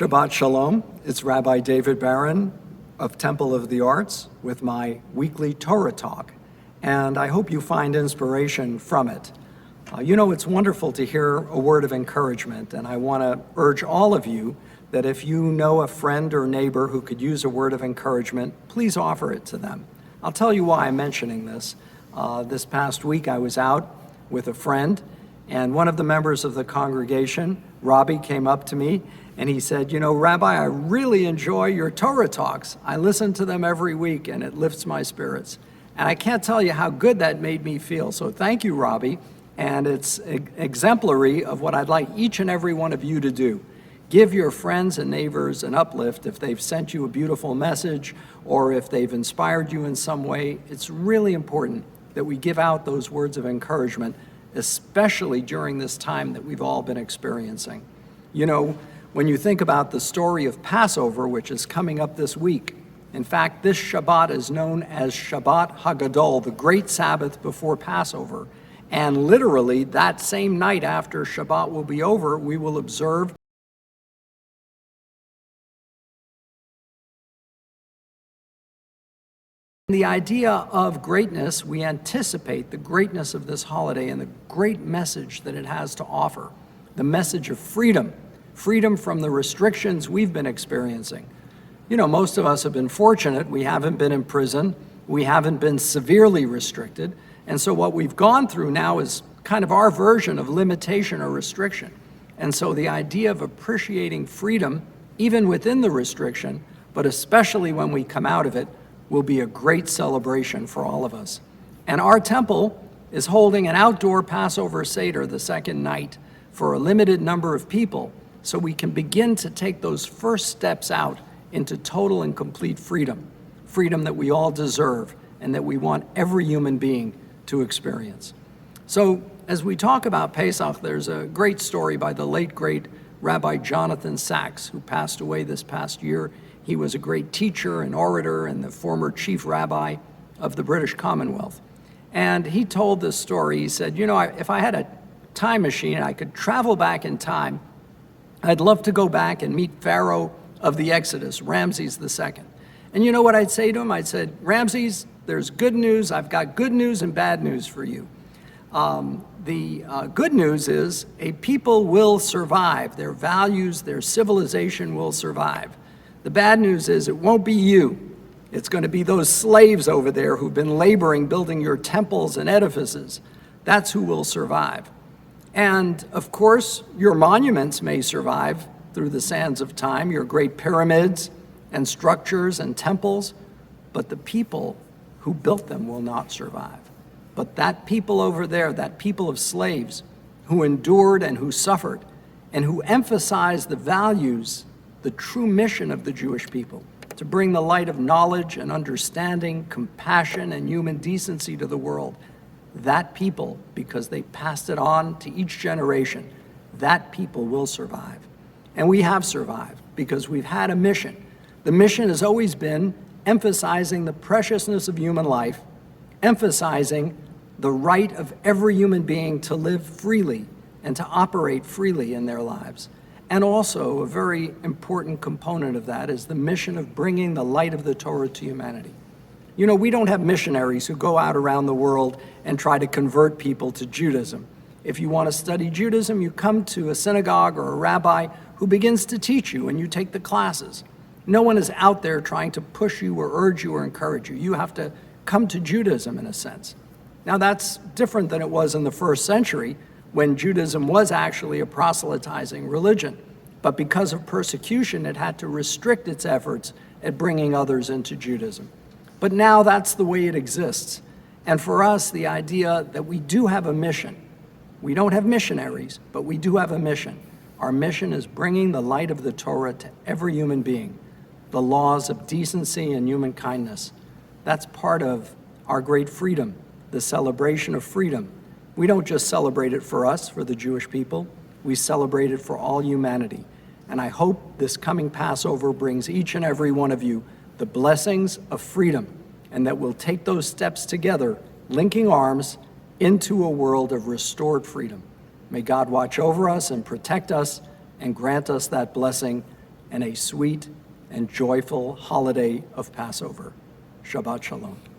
Shabbat Shalom. It's Rabbi David Baron of Temple of the Arts with my weekly Torah Talk, and I hope you find inspiration from it. It's wonderful to hear a word of encouragement, and I want to urge all of you that if you know a friend or neighbor who could use a word of encouragement, please offer it to them. I'll tell you why I'm mentioning this. This past week I was out with a friend, and one of the members of the congregation, Rabbi, came up to me and he said, Rabbi, I really enjoy your Torah talks. I listen to them every week and it lifts my spirits. And I can't tell you how good that made me feel. So thank you, Rabbi. And it's exemplary of what I'd like each and every one of you to do. Give your friends and neighbors an uplift if they've sent you a beautiful message or if they've inspired you in some way. It's really important that we give out those words of encouragement, especially during this time that we've all been experiencing. When you think about the story of Passover, which is coming up this week, in fact, this Shabbat is known as Shabbat Hagadol, the great Sabbath before Passover. And literally, that same night after Shabbat will be over, we will observe the idea of greatness. We anticipate the greatness of this holiday and the great message that it has to offer, the message of freedom from the restrictions we've been experiencing. Most of us have been fortunate. We haven't been in prison. We haven't been severely restricted. And so what we've gone through now is kind of our version of limitation or restriction. And so the idea of appreciating freedom, even within the restriction, but especially when we come out of it, will be a great celebration for all of us. And our temple is holding an outdoor Passover Seder the second night for a limited number of people, so we can begin to take those first steps out into total and complete freedom that we all deserve and that we want every human being to experience. So as we talk about Pesach, there's a great story by the late, great Rabbi Jonathan Sacks, who passed away this past year. He was a great teacher and orator and the former chief rabbi of the British Commonwealth. And he told this story. He said, if I had a time machine, I could travel back in time. I'd love to go back and meet Pharaoh of the Exodus, Ramses II. And you know what I'd say to him? I'd say, Ramses, there's good news. I've got good news and bad news for you. The good news is a people will survive. Their values, their civilization will survive. The bad news is it won't be you. It's going to be those slaves over there who've been laboring, building your temples and edifices. That's who will survive. And of course, your monuments may survive through the sands of time, your great pyramids and structures and temples, but the people who built them will not survive. But that people over there, that people of slaves who endured and who suffered and who emphasized the values, the true mission of the Jewish people, to bring the light of knowledge and understanding, compassion, and human decency to the world, that people, because they passed it on to each generation, that people will survive. And we have survived because we've had a mission. The mission has always been emphasizing the preciousness of human life, emphasizing the right of every human being to live freely and to operate freely in their lives. And also, a very important component of that is the mission of bringing the light of the Torah to humanity. We don't have missionaries who go out around the world and try to convert people to Judaism. If you want to study Judaism, you come to a synagogue or a rabbi who begins to teach you and you take the classes. No one is out there trying to push you or urge you or encourage you. You have to come to Judaism in a sense. Now that's different than it was in the first century when Judaism was actually a proselytizing religion. But because of persecution, it had to restrict its efforts at bringing others into Judaism. But now that's the way it exists. And for us, the idea that we do have a mission. We don't have missionaries, but we do have a mission. Our mission is bringing the light of the Torah to every human being, the laws of decency and human kindness. That's part of our great freedom, the celebration of freedom. We don't just celebrate it for us, for the Jewish people. We celebrate it for all humanity. And I hope this coming Passover brings each and every one of you the blessings of freedom, and that we'll take those steps together, linking arms into a world of restored freedom. May God watch over us and protect us and grant us that blessing. and a sweet and joyful holiday of Passover. Shabbat Shalom.